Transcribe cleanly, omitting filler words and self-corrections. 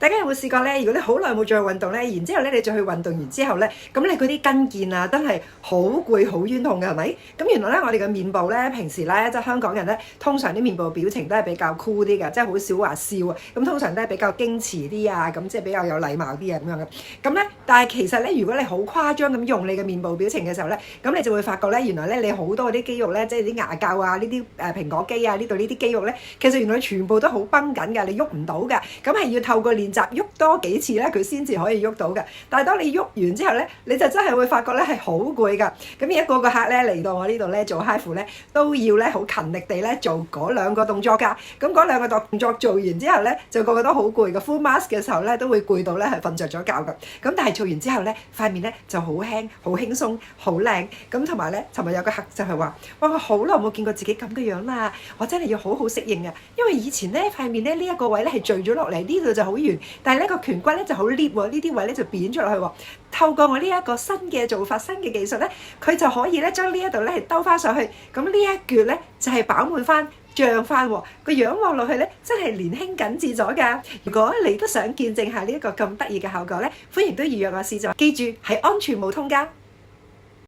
大家有冇試過咧？如果你好耐冇做運動咧，然之後咧你再去運動完之後咧，咁你嗰啲筋腱啊，真係好攰、好冤痛嘅，係咪？咁原來咧，我哋嘅面部咧，平時咧，即係香港人咧，通常啲面部表情都係比較酷啲嘅，即係好少話笑啊。咁通常都係比較矜持啲啊，咁即係比較有禮貌啲啊咁樣嘅。咁咧，但係其實咧，如果你好誇張咁用你嘅面部表情嘅時候咧，咁你就會發覺咧，原來咧你好多嗰啲肌肉咧，即係啲牙骹啊，呢啲蘋果肌啊，呢度呢啲肌肉咧，其實原來全部都好繃緊㗎，你喐唔到㗎。咁係要透過練習喐多幾次咧，佢先至可以喐到嘅。但係當你喐完之後咧，你就真係會發覺咧係好攰㗎。咁而一個客咧嚟到我呢度咧做 HIFU 咧，都要咧好勤力地咧做嗰兩個動作㗎。咁嗰兩個動作做完之後咧，就個個都好攰嘅。Full mask 嘅時候咧，都會攰到咧係瞓着咗覺㗎。咁但係做完之後咧，塊面咧就好輕、好輕鬆、好靚。咁同埋咧，尋日有個客就係話：哇！我好耐冇見過自己咁嘅樣啦，我真係要好好適應啊。因為以前咧塊面咧呢一個位咧係墜咗落嚟，呢度就好圓，但係呢個顴骨咧就好 lift 喎，呢啲位咧就扁咗落去喎。透過我呢一個新嘅做法、新嘅技術咧，佢就可以咧將呢一度咧係兜翻上去，咁呢一橛咧就係飽滿翻、脹翻喎，個樣望落去咧真係年輕緊緻咗㗎。如果你都想見證下呢一個咁得意嘅效果咧，歡迎都預約我試做，記住係安全無痛㗎。